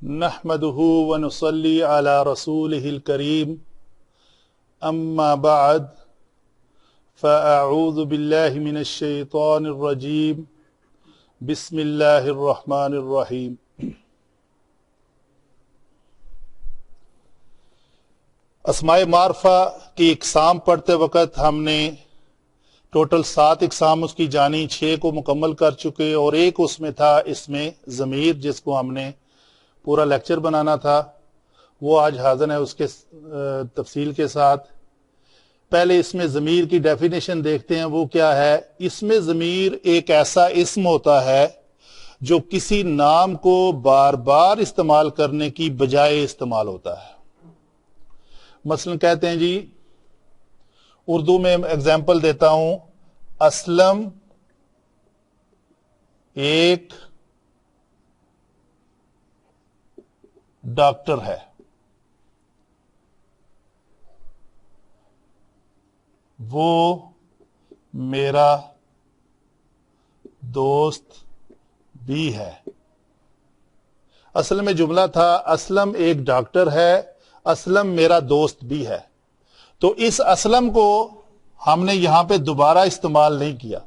نحمده ونصلي على رسوله الكريم أما بعد فأعوذ بالله من الشيطان الرجيم بسم الله الرحمن الرحيم. اسماء معرفہ کی اقسام پڑھتے وقت ہم نے ٹوٹل 7 اقسام اس کی جانی، 6 کو مکمل کر چکے اور ایک اس میں تھا اسم ضمیر جس کو ہم نے پورا لیکچر بنانا تھا، وہ آج حاضر ہے اس کے تفصیل کے ساتھ. پہلے اسم ضمیر کی ڈیفینیشن دیکھتے ہیں، وہ کیا ہے. اسم ضمیر ایک ایسا اسم ہوتا ہے جو کسی نام کو بار بار استعمال کرنے کی بجائے استعمال ہوتا ہے. مثلا کہتے ہیں جی، اردو میں اگزامپل دیتا ہوں، اسلم ایک ڈاکٹر ہے. وہ میرا دوست بھی ہے. اصل میں جملہ تھا اسلم ایک ڈاکٹر ہے، اسلم میرا دوست بھی ہے. تو اس اسلم کو ہم نے یہاں پہ دوبارہ استعمال نہیں کیا.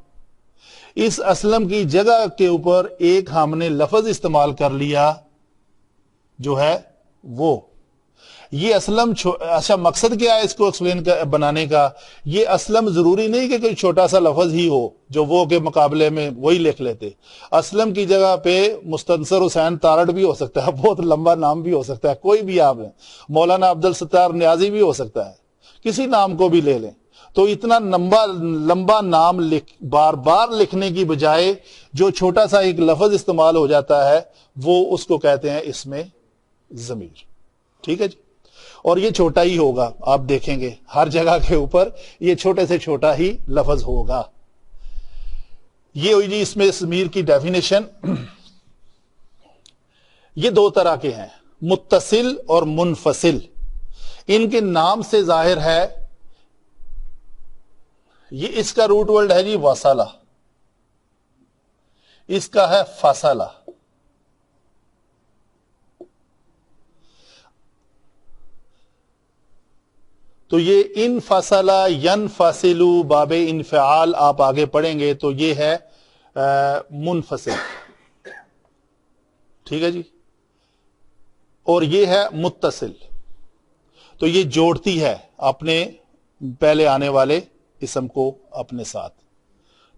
اس اسلم کی جگہ کے اوپر ایک ہم نے لفظ استعمال کر لیا جو ہے وہ. یہ اسلم اچھا مقصد کیا ہے اس کو ایکسپلین بنانے کا؟ یہ اسلم ضروری نہیں کہ کوئی چھوٹا سا لفظ ہی ہو جو وہ کے مقابلے میں وہی لکھ لیتے. اسلم کی جگہ پہ مستنصر حسین تارڑ بھی ہو سکتا ہے، بہت لمبا نام بھی ہو سکتا ہے، کوئی بھی آپ ہیں، مولانا عبدالستار نیازی بھی ہو سکتا ہے، کسی نام کو بھی لے لیں. تو اتنا لمبا نام بار بار لکھنے کی بجائے جو چھوٹا سا ایک لفظ استعمال ہو جاتا ہے وہ اس کو کہتے ہیں اسم ضمیر. ٹھیک ہے جی. اور یہ چھوٹا ہی ہوگا، آپ دیکھیں گے ہر جگہ کے اوپر یہ چھوٹے سے چھوٹا ہی لفظ ہوگا. یہ ہوئی جی اسم ضمیر کی ڈیفینیشن. یہ 2 طرح کے ہیں، متصل اور منفصل. ان کے نام سے ظاہر ہے، یہ اس کا روٹ ورڈ ہے جی وصلہ، اس کا ہے فصلہ. تو یہ انفصلہ ینفصلو باب انفعال آپ آگے پڑھیں گے تو یہ ہے منفصل. ٹھیک ہے جی. اور یہ ہے متصل، تو یہ جوڑتی ہے اپنے پہلے آنے والے اسم کو اپنے ساتھ،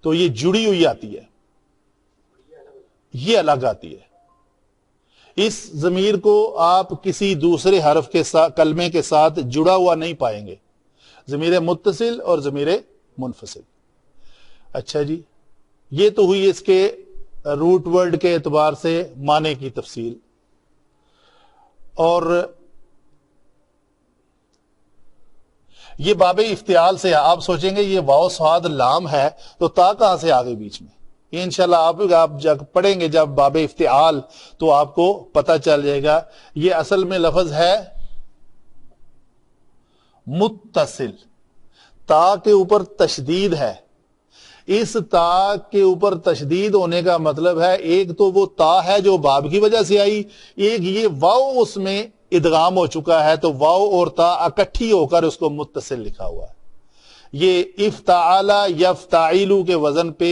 تو یہ جڑی ہوئی آتی ہے، یہ الگ آتی ہے. اس ضمیر کو آپ کسی دوسرے حرف کے ساتھ کلمے کے ساتھ جڑا ہوا نہیں پائیں گے، ضمیر متصل اور ضمیر منفصل. اچھا جی، یہ تو ہوئی اس کے روٹ ورڈ کے اعتبار سے معنی کی تفصیل. اور یہ باب افتعال سے آپ سوچیں گے یہ واو صاد لام ہے تو تا کہاں سے آگے بیچ میں؟ یہ انشاءاللہ آپ جب پڑھیں گے جب باب افتعال تو آپ کو پتہ چل جائے گا. یہ اصل میں لفظ ہے متصل، تا کے اوپر تشدید ہے. اس تا کے اوپر تشدید ہونے کا مطلب ہے ایک تو وہ تا ہے جو باب کی وجہ سے آئی، ایک یہ واو اس میں ادغام ہو چکا ہے تو واو اور تا اکٹھی ہو کر اس کو متصل لکھا ہوا ہے. یہ افتعالا یفتعیلو کے وزن پہ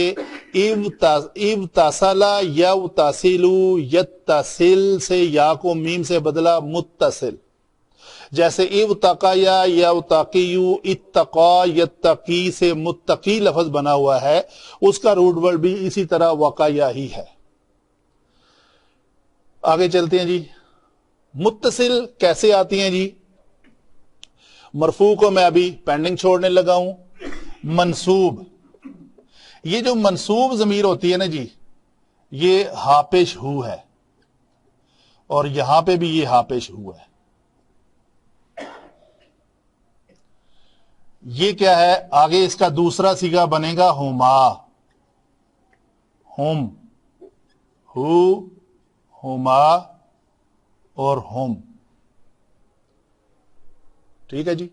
ابتصلا یوتصلو یتصل سے یا کو میم سے بدلا متصل. جیسے ابتقیا یوتقیو اتقا یتقی سے متقی لفظ بنا ہوا ہے، اس کا روٹ ورڈ بھی اسی طرح وقایا ہی ہے. آگے چلتے ہیں جی. متصل کیسے آتی ہیں جی؟ مرفوع کو میں ابھی پینڈنگ چھوڑنے لگا ہوں. منصوب، یہ جو منصوب ضمیر ہوتی ہے نا جی، یہ ہاپش ہو ہے اور یہاں پہ بھی یہ ہاپش ہو ہے. یہ کیا ہے؟ آگے اس کا دوسرا صیغہ بنے گا ہما، ہم، ہو، ہما اور ہم. ٹھیک ہے جی.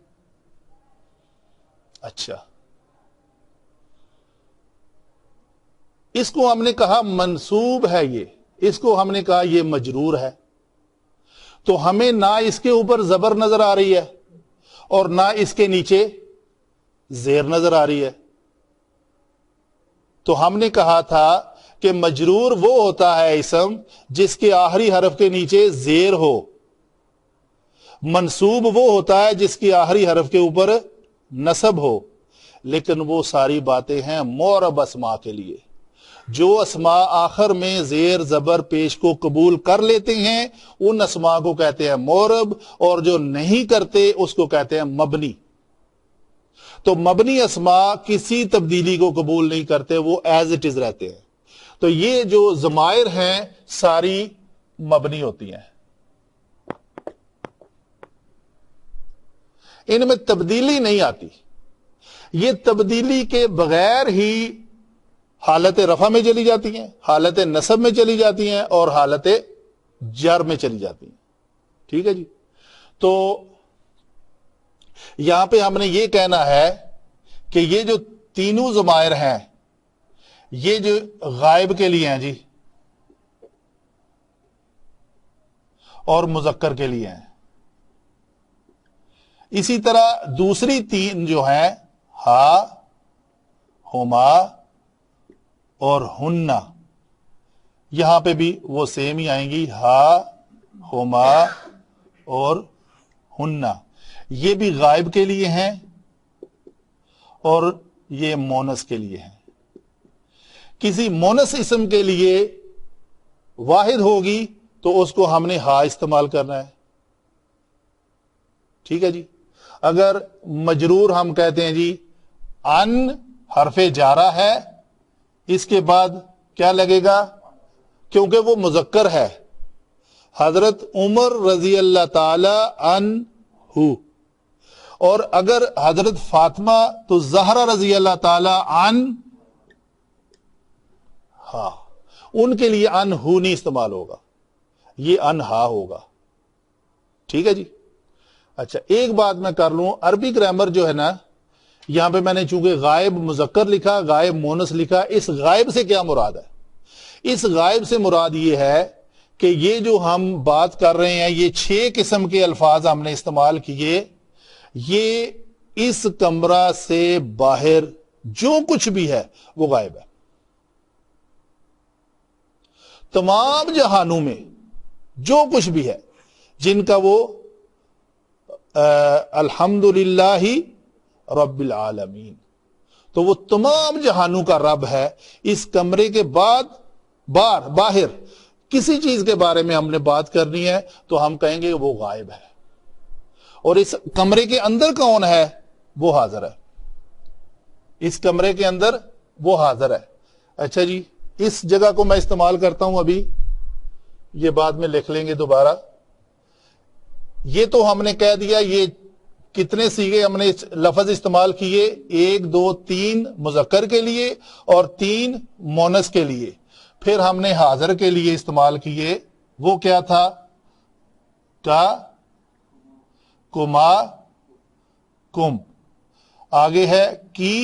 اچھا، اس کو ہم نے کہا منصوب ہے، یہ اس کو ہم نے کہا یہ مجرور ہے. تو ہمیں نہ اس کے اوپر زبر نظر آ رہی ہے اور نہ اس کے نیچے زیر نظر آ رہی ہے. تو ہم نے کہا تھا کہ مجرور وہ ہوتا ہے اسم جس کے آخری حرف کے نیچے زیر ہو. منصوب وہ ہوتا ہے جس کی آخری حرف کے اوپر نصب ہو. لیکن وہ ساری باتیں ہیں معرب اسماء کے لیے. جو اسماء آخر میں زیر زبر پیش کو قبول کر لیتے ہیں ان اسماء کو کہتے ہیں معرب، اور جو نہیں کرتے اس کو کہتے ہیں مبنی. تو مبنی اسماء کسی تبدیلی کو قبول نہیں کرتے، وہ ایز اٹ از رہتے ہیں. تو یہ جو ضمائر ہیں ساری مبنی ہوتی ہیں، ان میں تبدیلی نہیں آتی. یہ تبدیلی کے بغیر ہی حالت رفع میں چلی جاتی ہیں، حالت نصب میں چلی جاتی ہیں اور حالت جر میں چلی جاتی ہیں. ٹھیک ہے جی. تو یہاں پہ ہم نے یہ کہنا ہے کہ یہ جو تینوں ضمائر ہیں یہ جو غائب کے لیے ہیں جی اور مذکر کے لیے ہیں. اسی طرح دوسری تین جو ہیں ہا، ہما اور ہننا، یہاں پہ بھی وہ سیم ہی آئیں گی، ہا، ہما اور ہننا. یہ بھی غائب کے لیے ہیں اور یہ مونس کے لیے ہیں. کسی مونس اسم کے لیے واحد ہوگی تو اس کو ہم نے ہا استعمال کرنا ہے. ٹھیک ہے جی. اگر مجرور ہم کہتے ہیں جی ان حرف جارہ ہے، اس کے بعد کیا لگے گا؟ کیونکہ وہ مذکر ہے، حضرت عمر رضی اللہ تعالی عنہ. اور اگر حضرت فاطمہ تو زہرا رضی اللہ تعالی عنہ، ہاں، ان کے لیے ان ہو نہیں استعمال ہوگا، یہ انہا ہوگا. ٹھیک ہے جی. اچھا ایک بات میں کر لوں، عربی گرامر جو ہے نا، یہاں پہ میں نے چونکہ غائب مذکر لکھا، غائب مونس لکھا، اس غائب سے کیا مراد ہے؟ اس غائب سے مراد یہ ہے کہ یہ جو ہم بات کر رہے ہیں، یہ 6 قسم کے الفاظ ہم نے استعمال کیے، یہ اس کمرہ سے باہر جو کچھ بھی ہے وہ غائب ہے. تمام جہانوں میں جو کچھ بھی ہے جن کا وہ الحمدللہ رب العالمین، تو وہ تمام جہانوں کا رب ہے. اس کمرے کے بعد باہر کسی چیز کے بارے میں ہم نے بات کرنی ہے تو ہم کہیں گے وہ غائب ہے. اور اس کمرے کے اندر کون ہے؟ وہ حاضر ہے. اس کمرے کے اندر وہ حاضر ہے. اچھا جی، اس جگہ کو میں استعمال کرتا ہوں، ابھی یہ بعد میں لکھ لیں گے دوبارہ. یہ تو ہم نے کہہ دیا یہ کتنے صیغے ہم نے لفظ استعمال کیے، 1 2 3 مذکر کے لیے اور 3 مونس کے لیے. پھر ہم نے حاضر کے لیے استعمال کیے، وہ کیا تھا؟ کا، کما، کم. آگے ہے کی،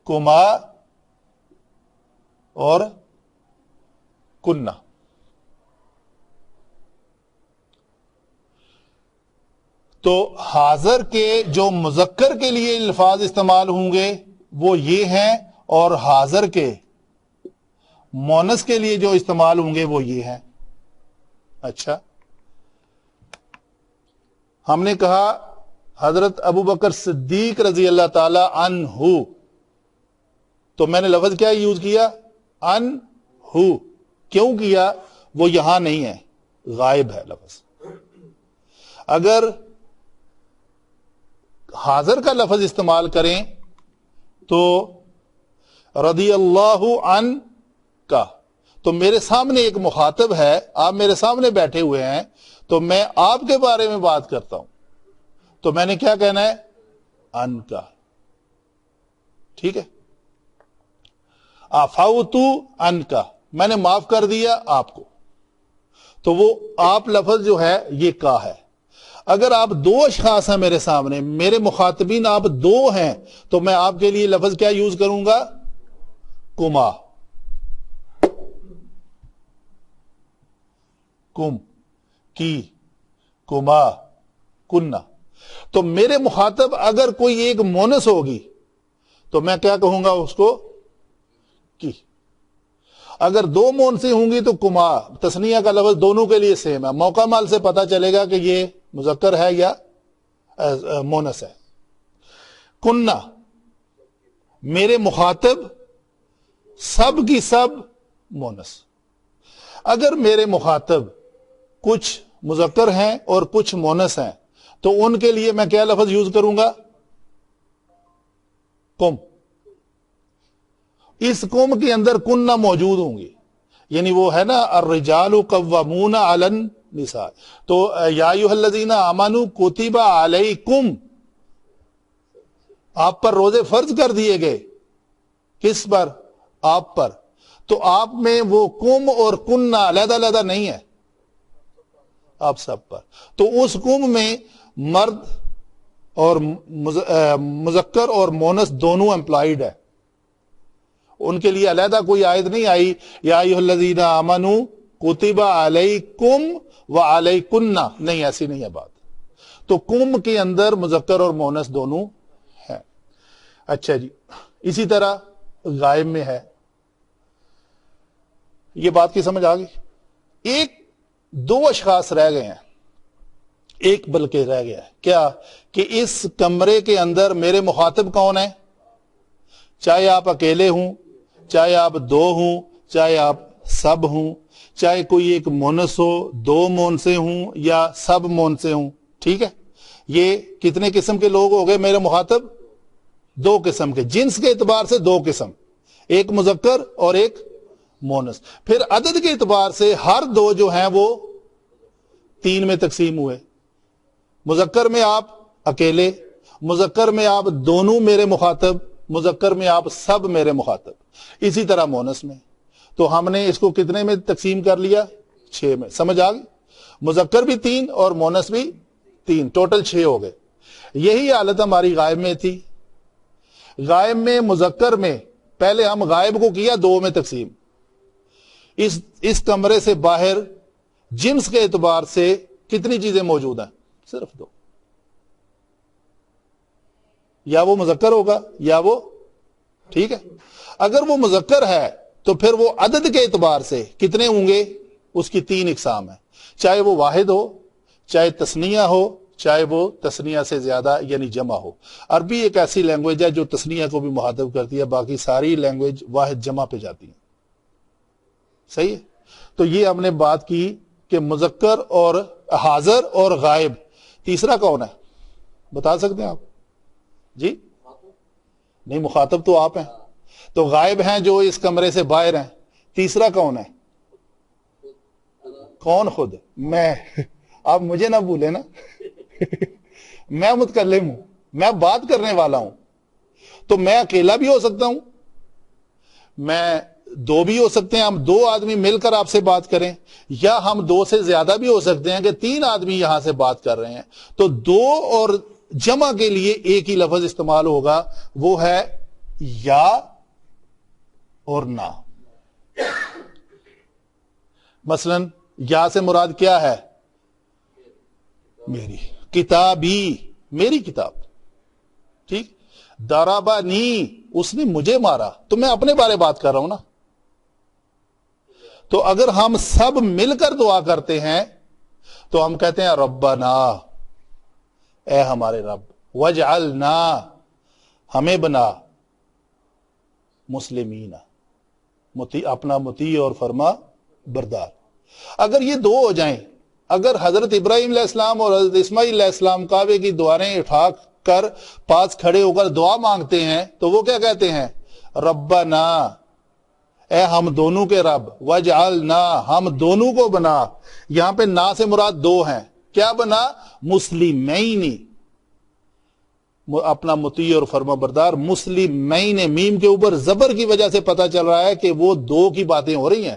کما اور کننا. تو حاضر کے جو مذکر کے لیے الفاظ استعمال ہوں گے وہ یہ ہیں، اور حاضر کے مونس کے لیے جو استعمال ہوں گے وہ یہ ہیں. اچھا، ہم نے کہا حضرت ابو بکر صدیق رضی اللہ تعالی عنہ، تو میں نے لفظ کیا یوز کیا؟ عنہ. کیوں کیا؟ وہ یہاں نہیں ہے، غائب ہے لفظ. اگر حاضر کا لفظ استعمال کریں تو رضی اللہ عنہ کا، تو میرے سامنے ایک مخاطب ہے، آپ میرے سامنے بیٹھے ہوئے ہیں، تو میں آپ کے بارے میں بات کرتا ہوں تو میں نے کیا کہنا ہے؟ ان کا. ٹھیک ہے. عفوت ان کا، میں نے معاف کر دیا آپ کو، تو وہ آپ لفظ جو ہے یہ کا ہے. اگر آپ 2 اشخاص ہیں میرے سامنے، میرے مخاطبین آپ 2 ہیں، تو میں آپ کے لیے لفظ کیا یوز کروں گا؟ کما، کم. کی, کما, کننا. تو میرے مخاطب اگر کوئی ایک مونس ہوگی تو میں کیا کہوں گا اس کو؟ کی. اگر دو مونسیں ہوں گی تو کما. تسنیہ کا لفظ دونوں کے لیے سیم ہے, موقع مال سے پتا چلے گا کہ یہ مذکر ہے یا مونس ہے. کننا, میرے مخاطب سب کی سب مونس. اگر میرے مخاطب کچھ مذکر ہیں اور کچھ مونس ہیں تو ان کے لیے میں کیا لفظ یوز کروں گا؟ کم. اس کم کے اندر کننا موجود ہوں گی, یعنی وہ ہے نا الرجال قوامون علی النساء. تو یا ایھا الذین آمنوا کتب علیکم, آپ پر روزے فرض کر دیے گئے. کس پر؟ آپ پر. تو آپ میں وہ کم اور کننا علیحدہ علیحدہ نہیں ہے, آپ سب پر. تو اس کم میں مرد اور مذکر اور مونس دونوں امپلائیڈ ہے, ان کے لیے علیحدہ کوئی آیت نہیں آئی یا ایھا الذین آمنوا کتب علیکم وعلیکن, نہیں, ایسی نہیں ہے بات. تو کم کے اندر مذکر اور مونس دونوں ہیں. اچھا جی, اسی طرح غائب میں ہے. یہ بات کی سمجھ آ گئی؟ ایک دو اشخاص رہ گئے ہیں, ایک بلکہ رہ گیا ہے. کیا کہ اس کمرے کے اندر میرے مخاطب کون ہے؟ چاہے آپ اکیلے ہوں, چاہے آپ دو ہوں, چاہے آپ سب ہوں, چاہے کوئی ایک مونس ہو, دو مونسے ہوں یا سب مونسے ہوں. ٹھیک ہے, یہ کتنے قسم کے لوگ ہو گئے میرے مخاطب؟ دو قسم کے. جنس کے اعتبار سے دو قسم, ایک مذکر اور ایک مونس. پھر عدد کے اعتبار سے ہر دو جو ہیں وہ تین میں تقسیم ہوئے. مذکر میں آپ اکیلے, مذکر میں آپ دونوں میرے مخاطب, مذکر میں آپ سب میرے مخاطب. اسی طرح مونس میں. تو ہم نے اس کو کتنے میں تقسیم کر لیا؟ 6 میں. سمجھ آ گئی؟ مذکر بھی 3 اور مونس بھی 3, ٹوٹل 6 ہو گئے. یہی حالت ہماری غائب میں تھی. غائب میں مذکر میں پہلے ہم غائب کو کیا 2 میں تقسیم. اس کمرے سے باہر جنس کے اعتبار سے کتنی چیزیں موجود ہیں؟ صرف 2. یا وہ مذکر ہوگا یا وہ, ٹھیک ہے. اگر وہ مذکر ہے تو پھر وہ عدد کے اعتبار سے کتنے ہوں گے؟ اس کی 3 اقسام ہیں, چاہے وہ واحد ہو, چاہے تثنیہ ہو, چاہے وہ تثنیہ سے زیادہ یعنی جمع ہو. عربی ایک ایسی لینگویج ہے جو تثنیہ کو بھی مخاطب کرتی ہے, باقی ساری لینگویج واحد جمع پہ جاتی ہیں. صحیح ہے. تو یہ ہم نے بات کی کہ مذکر اور حاضر اور غائب. تیسرا کون ہے بتا سکتے ہیں آپ؟ جی نہیں, مخاطب تو آپ ہیں. تو غائب ہیں جو اس کمرے سے باہر ہیں. تیسرا کون ہے؟ کون؟ خود میں. آپ مجھے نہ بھولے نا میں متکلم ہوں, میں بات کرنے والا ہوں. تو میں اکیلا بھی ہو سکتا ہوں, میں 2 بھی ہو سکتے ہیں, ہم 2 آدمی مل کر آپ سے بات کریں, یا ہم 2 سے زیادہ بھی ہو سکتے ہیں کہ 3 آدمی یہاں سے بات کر رہے ہیں. تو 2 اور جمع کے لیے ایک ہی لفظ استعمال ہوگا, وہ ہے یا اور نہ. مثلا یا سے مراد کیا ہے؟ میری کتابی, میری کتاب. ٹھیک. ضربنی, اس نے مجھے مارا. تو میں اپنے بارے بات کر رہا ہوں نا. تو اگر ہم سب مل کر دعا کرتے ہیں تو ہم کہتے ہیں ربنا, اے ہمارے رب, وجعلنا, ہمیں بنا, مسلمین, اپنا مطیع اور فرما بردار. اگر یہ 2 ہو جائیں, اگر حضرت ابراہیم علیہ السلام اور حضرت اسماعیل علیہ السلام کعبے کی دیواریں اٹھا کر پاس کھڑے ہو کر دعا مانگتے ہیں تو وہ کیا کہتے ہیں؟ ربنا, اے ہم دونوں کے رب, وجعلنا, ہم دونوں کو بنا. یہاں پہ نا سے مراد 2 ہیں. کیا بنا؟ مسلمین, اپنا مطیع اور فرما بردار. مسلمین, میم کے اوپر زبر کی وجہ سے پتا چل رہا ہے کہ وہ 2 کی باتیں ہو رہی ہیں.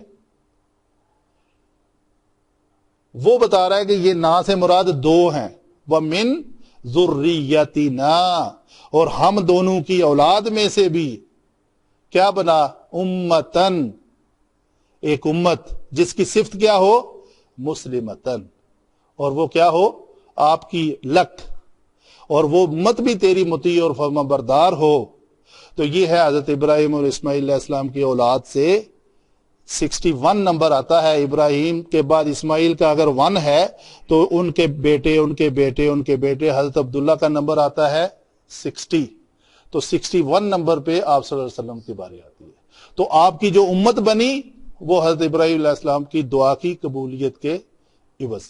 وہ بتا رہا ہے کہ یہ نا سے مراد 2 ہیں. وَمِن ذُرِّيَّتِنَا, اور ہم دونوں کی اولاد میں سے بھی کیا بنا؟ امتن, ایک امت جس کی صفت کیا ہو؟ مسلمتن. اور وہ کیا ہو؟ آپ کی لک، اور وہ امت بھی تیری مطیع اور فرما بردار ہو. تو یہ ہے حضرت ابراہیم اور اسماعیل علیہ السلام کی اولاد سے 61 نمبر آتا ہے. ابراہیم کے بعد اسماعیل کا اگر 1 ہے تو ان کے بیٹے ان کے بیٹے ان کے بیٹے حضرت عبداللہ کا نمبر آتا ہے 60. تو 61 نمبر پہ آپ صلی اللہ علیہ وسلم کی باری آتی ہے. تو آپ کی جو امت بنی وہ حضرت ابراہیم علیہ السلام کی دعا کی قبولیت کے عوض.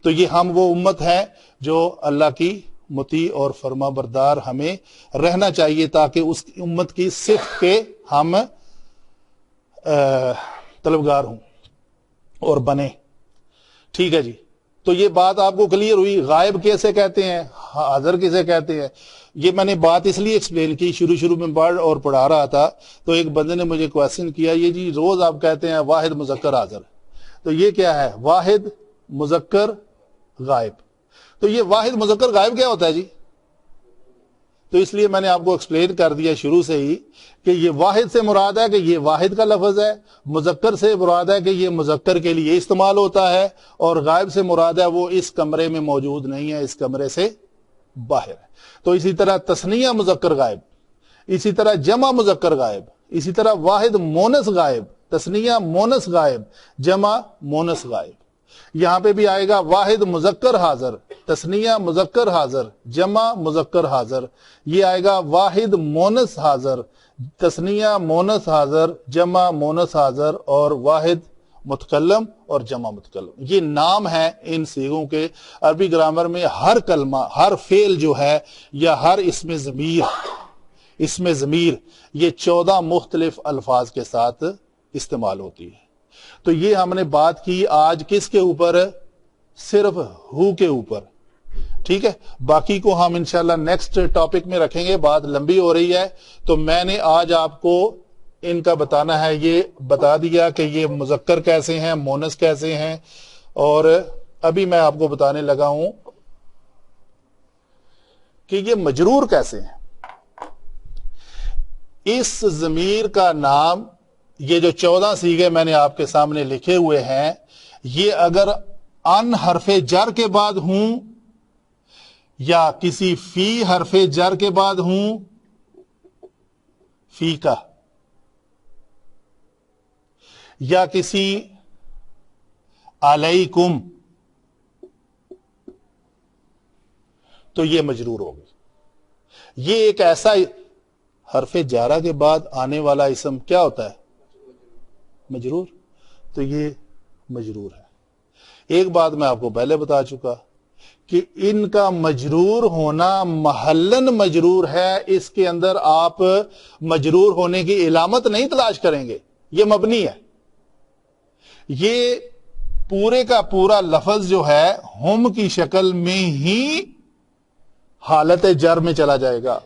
تو یہ ہم وہ امت ہے جو اللہ کی مطیع اور فرما بردار ہمیں رہنا چاہیے، تاکہ اس امت کی صفت کے ہم طلبگار ہوں اور بنے. ٹھیک ہے جی. تو یہ بات آپ کو کلیئر ہوئی. غائب کیسے کہتے ہیں، حاضر کیسے کہتے ہیں؟ یہ میں نے بات اس لیے ایکسپلین کی، شروع میں پڑھا رہا تھا تو ایک بندے نے مجھے کویسچن کیا، یہ جی روز آپ کہتے ہیں واحد مذکر حاضر، تو یہ کیا ہے؟ واحد مذکر غائب. تو یہ واحد مذکر غائب کیا ہوتا ہے جی؟ تو اس لیے میں نے آپ کو ایکسپلین کر دیا شروع سے ہی کہ یہ واحد سے مراد ہے کہ یہ واحد کا لفظ ہے، مذکر سے مراد ہے کہ یہ مذکر کے لیے استعمال ہوتا ہے، اور غائب سے مراد ہے وہ اس کمرے میں موجود نہیں ہے، اس کمرے سے باہر ہے. تو اسی طرح تثنیہ مذکر غائب، اسی طرح جمع مذکر غائب، اسی طرح واحد مونس غائب، تثنیہ مونس غائب، جمع مونس غائب. یہاں پہ بھی آئے گا واحد مذکر حاضر، تثنیہ مذکر حاضر، جمع مذکر حاضر. یہ آئے گا واحد مونس حاضر، تثنیہ مونس حاضر، جمع مونس حاضر، اور واحد متکلم اور جمع متکلم. یہ نام ہے ان صیغوں کے. عربی گرامر میں ہر کلمہ، ہر فعل جو ہے، یا ہر اسم ضمیر یہ 14 مختلف الفاظ کے ساتھ استعمال ہوتی ہے. تو یہ ہم نے بات کی آج کس کے اوپر؟ صرف ہو کے اوپر. ٹھیک ہے، باقی کو ہم انشاءاللہ نیکسٹ ٹاپک میں رکھیں گے. بات لمبی ہو رہی ہے تو میں نے آج آپ کو ان کا بتانا ہے، یہ بتا دیا کہ یہ مذکر کیسے ہیں، مونس کیسے ہیں، اور ابھی میں آپ کو بتانے لگا ہوں کہ یہ مجرور کیسے ہیں. اس ضمیر کا نام، یہ جو 14 صیغے میں نے آپ کے سامنے لکھے ہوئے ہیں، یہ اگر ان حرف جر کے بعد ہوں یا کسی فی حرف جر کے بعد ہوں، فی کا، یا کسی علیکم، تو یہ مجرور ہوگی. یہ ایک ایسا حرف جارہ کے بعد آنے والا اسم کیا ہوتا ہے؟ مجرور. تو یہ مجرور ہے. ایک بات میں آپ کو پہلے بتا چکا کہ ان کا مجرور ہونا محلن مجرور ہے. اس کے اندر آپ مجرور ہونے کی علامت نہیں تلاش کریں گے، یہ مبنی ہے. یہ پورے کا پورا لفظ جو ہے ہم کی شکل میں ہی حالت جر میں چلا جائے گا.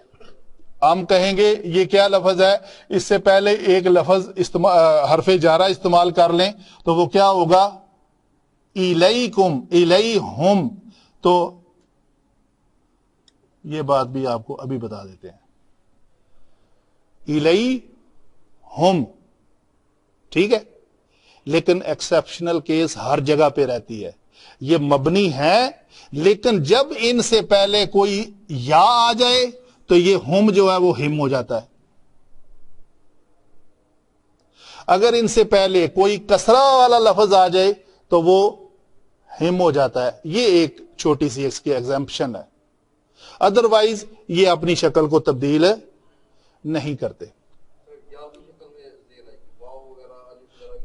ہم کہیں گے یہ کیا لفظ ہے، اس سے پہلے ایک لفظ حرف جارہ استعمال کر لیں تو وہ کیا ہوگا؟ الیکم، الیہم. تو یہ بات بھی آپ کو ابھی بتا دیتے ہیں. الیہم، ٹھیک ہے، لیکن ایکسیپشنل کیس ہر جگہ پہ رہتی ہے. یہ مبنی ہے، لیکن جب ان سے پہلے کوئی یا آ جائے تو یہ ہم جو ہے وہ ہم ہو جاتا ہے. اگر ان سے پہلے کوئی کسرہ والا لفظ آ جائے تو وہ ہم ہو جاتا ہے. یہ ایک چھوٹی سی اس کی ایگزامپشن ہے. ادروائز یہ اپنی شکل کو تبدیل نہیں کرتے.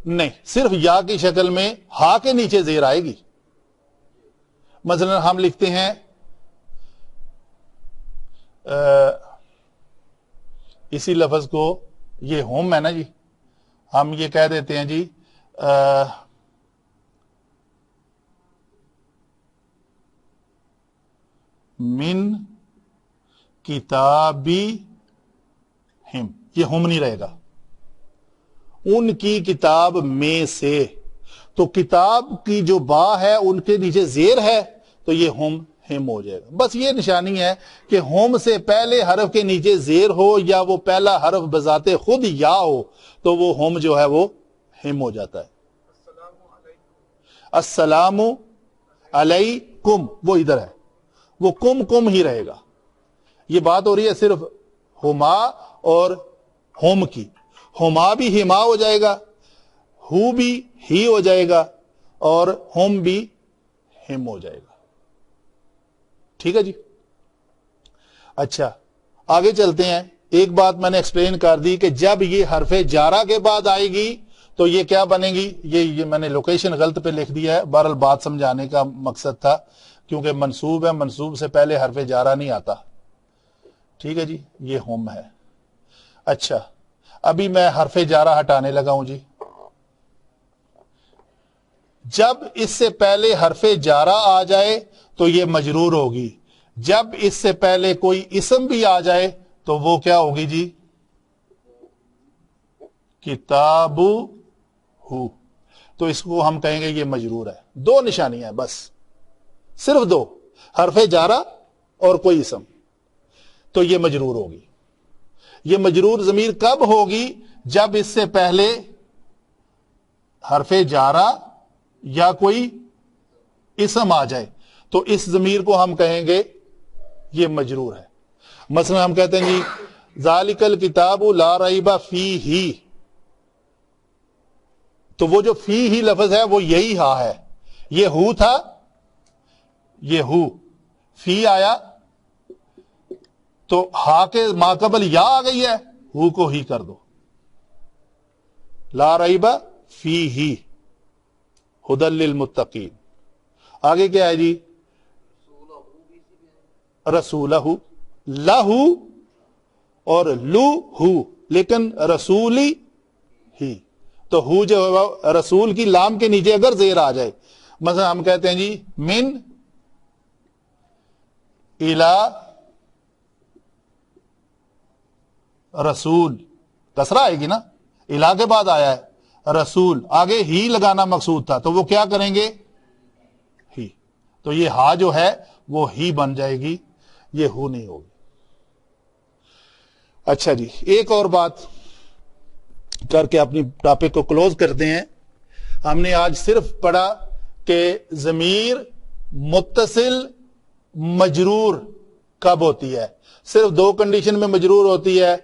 نہیں، صرف یا کی شکل میں ہا کے نیچے زیر آئے گی. مثلا ہم لکھتے ہیں اسی لفظ کو، یہ ہوم ہے نا جی، ہم یہ کہہ دیتے ہیں جی من کتابی ہم، یہ ہم نہیں رہے گا، ان کی کتاب میں سے. تو کتاب کی جو با ہے ان کے نیچے زیر ہے تو یہ ہم ہو جائے گا. بس یہ نشانی ہے کہ ہوم سے پہلے حرف کے نیچے زیر ہو یا وہ پہلا حرف بذات خود یا ہو تو وہ ہوم جو ہے وہ ہم ہو جاتا ہے. السلام علیکم وہ ادھر ہے، وہ کم کم ہی رہے گا. یہ بات ہو رہی ہے صرف ہما اور ہوم کی. ہما بھی ہما ہو جائے گا، ہو بھی ہی ہو جائے گا، اور ہوم بھی ہم ہو جائے گا. ٹھیک ہے جی. اچھا آگے چلتے ہیں. ایک بات میں نے ایکسپلین کر دی کہ جب یہ حرف جارہ کے بعد آئے گی تو یہ کیا بنے گی. یہ میں نے لوکیشن غلط پہ لکھ دیا ہے، بہرحال بات سمجھانے کا مقصد تھا، کیونکہ منصوب ہے، منصوب سے پہلے حرف جارہ نہیں آتا. ٹھیک ہے جی. یہ ہوم ہے. اچھا ابھی میں حرف جارہ ہٹانے لگا ہوں جی. جب اس سے پہلے حرف جارہ آ جائے تو یہ مجرور ہوگی. جب اس سے پہلے کوئی اسم بھی آ جائے تو وہ کیا ہوگی جی، کتاب ہو. تو اس کو ہم کہیں گے یہ مجرور ہے. دو نشانیاں ہیں بس، صرف دو، حرف جارہ اور کوئی اسم، تو یہ مجرور ہوگی. یہ مجرور ضمیر کب ہوگی؟ جب اس سے پہلے حرف جارہ یا کوئی اسم آ جائے تو اس ضمیر کو ہم کہیں گے یہ مجرور ہے. مثلا ہم کہتے ہیں جی ذالک الکتاب لا ریب فیہ، تو وہ جو فی ہی لفظ ہے وہ یہی ہا ہے. یہ ہو تھا، یہ ہو، فی آیا تو ہا کے ماقبل یا آ گئی ہے، ہو کو ہی کر دو. لا ریب فیہ ھدی للمتقین. آگے کیا ہے جی، رسولہ، لہو اور لو ہو، لیکن رسولی ہی. تو ہو جو رسول کی لام کے نیچے اگر زیر آ جائے، مثلا ہم کہتے ہیں جی من الا رسول، کسرہ آئے گی نا، الا کے بعد آیا ہے رسول، آگے ہی لگانا مقصود تھا تو وہ کیا کریں گے، ہی. تو یہ ہا جو ہے وہ ہی بن جائے گی، یہ ہو نہیں ہوگی. اچھا جی ایک اور بات کر کے اپنی ٹاپک کو کلوز کرتے ہیں. ہم نے آج صرف پڑھا کہ ضمیر متصل مجرور کب ہوتی ہے. صرف دو کنڈیشن میں مجرور ہوتی ہے،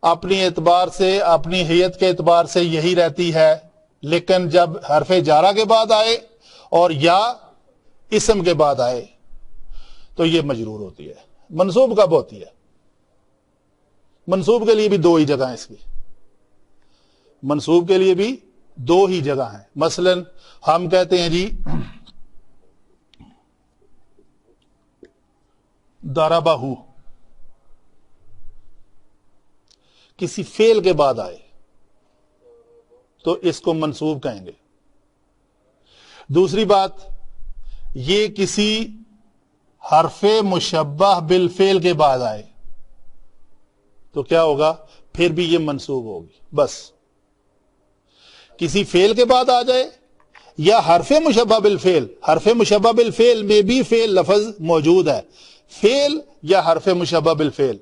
اپنی اعتبار سے، اپنی حیت کے اعتبار سے یہی رہتی ہے، لیکن جب حرف جارہ کے بعد آئے اور یا اسم کے بعد آئے تو یہ مجرور ہوتی ہے. منصوب کب ہوتی ہے؟ منصوب کے لیے بھی دو ہی جگہ ہیں اس کی، منصوب کے لیے بھی دو ہی جگہ ہیں. مثلا ہم کہتے ہیں جی ضربہ، کسی فعل کے بعد آئے تو اس کو منصوب کہیں گے. دوسری بات، یہ کسی حرف مشبہ بالفعل کے بعد آئے تو کیا ہوگا، پھر بھی یہ منصوب ہوگی. بس کسی فعل کے بعد آ جائے یا حرف مشبہ بالفعل، حرف مشبہ بالفعل میں بھی فعل لفظ موجود ہے، فعل یا حرف مشبہ بالفعل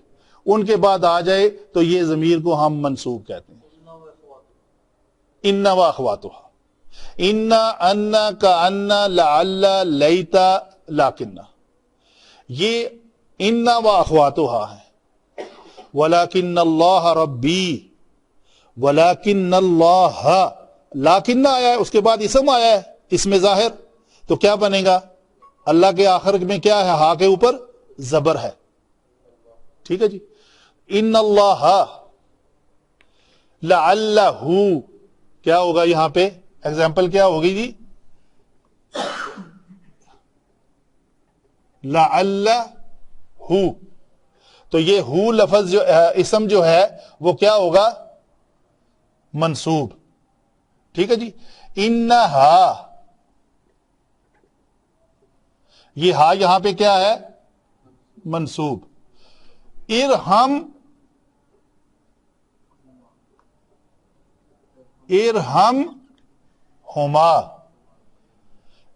ان کے بعد آ جائے تو یہ ضمیر کو ہم منصوب کہتے ہیں. ان و اخواتها، ان، ان، کان، لعل، لیت، لاکن، یہ ان و اخواتها ہے. ولکن اللہ ربی، ولکن اللہ، لاکن آیا ہے اس کے بعد اسم آیا ہے، اسم ظاہر، تو کیا بنے گا، اللہ کے آخر میں کیا ہے، ہا کے اوپر زبر ہے. ٹھیک ہے جی. ان اللہ لعلہ، کیا ہوگا یہاں پہ ایگزامپل کیا ہوگی جی، لعلہ، تو یہ ہو لفظ جو اسم جو ہے وہ کیا ہوگا، منصوب. ٹھیک ہے جی. انہا، یہ ہا یہاں پہ کیا ہے، منصوب. ارحم، ارحم ہما،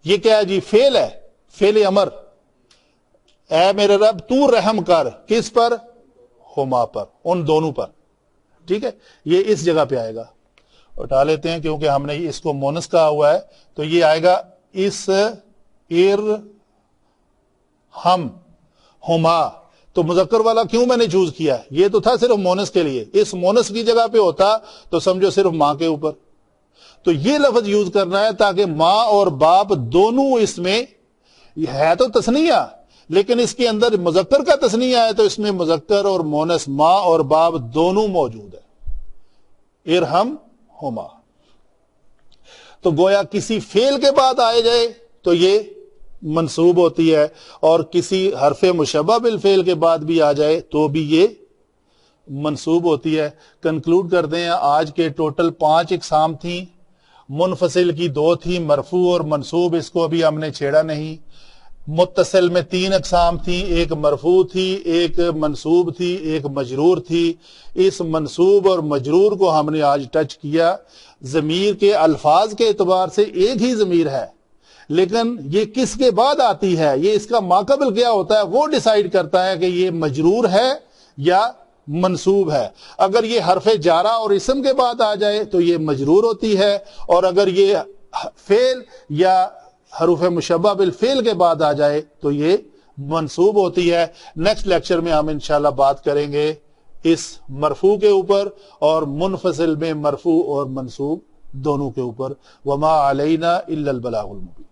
یہ کیا ہے جی، فعل ہے، فعل امر. اے میرے رب تو رحم کر، کس پر، ہما پر، ان دونوں پر. ٹھیک ہے. یہ اس جگہ پہ آئے گا، اٹھا لیتے ہیں کیونکہ ہم نے اس کو مونس کہا ہوا ہے تو یہ آئے گا اس ار ہم ہما، تو مذکر والا کیوں میں نے چوز کیا؟ یہ تو تھا صرف مونس کے لیے، اس مونس کی جگہ پہ ہوتا تو سمجھو صرف ماں کے اوپر، تو یہ لفظ یوز کرنا ہے تاکہ ماں اور باپ دونوں اس میں ہے تو تثنیہ، لیکن اس کے اندر مذکر کا تثنیہ ہے تو اس میں مذکر اور مونس ماں اور باپ دونوں موجود ہے۔ ارحم ہما، تو گویا کسی فعل کے بعد آئے جائے تو یہ منصوب ہوتی ہے، اور کسی حرف مشبہ بالفعل کے بعد بھی آ جائے تو بھی یہ منصوب ہوتی ہے۔ کنکلوڈ کرتے ہیں، آج کے ٹوٹل 5 اقسام تھیں، منفصل کی 2 تھی، مرفوع اور منصوب، اس کو ابھی ہم نے چھیڑا نہیں۔ متصل میں 3 اقسام تھیں، ایک مرفوع تھی، ایک منصوب تھی، ایک مجرور تھی۔ اس منصوب اور مجرور کو ہم نے آج ٹچ کیا۔ ضمیر کے الفاظ کے اعتبار سے ایک ہی ضمیر ہے، لیکن یہ کس کے بعد آتی ہے، یہ اس کا ماقبل کیا ہوتا ہے وہ ڈیسائیڈ کرتا ہے کہ یہ مجرور ہے یا منصوب ہے۔ اگر یہ حرف جارہ اور اسم کے بعد آ جائے تو یہ مجرور ہوتی ہے، اور اگر یہ فعل یا حروف مشبہ بالفعل کے بعد آ جائے تو یہ منصوب ہوتی ہے۔ نیکسٹ لیکچر میں ہم انشاءاللہ بات کریں گے اس مرفوع کے اوپر، اور منفصل میں مرفوع اور منصوب دونوں کے اوپر۔ وما علینا الا البلاغ المبین۔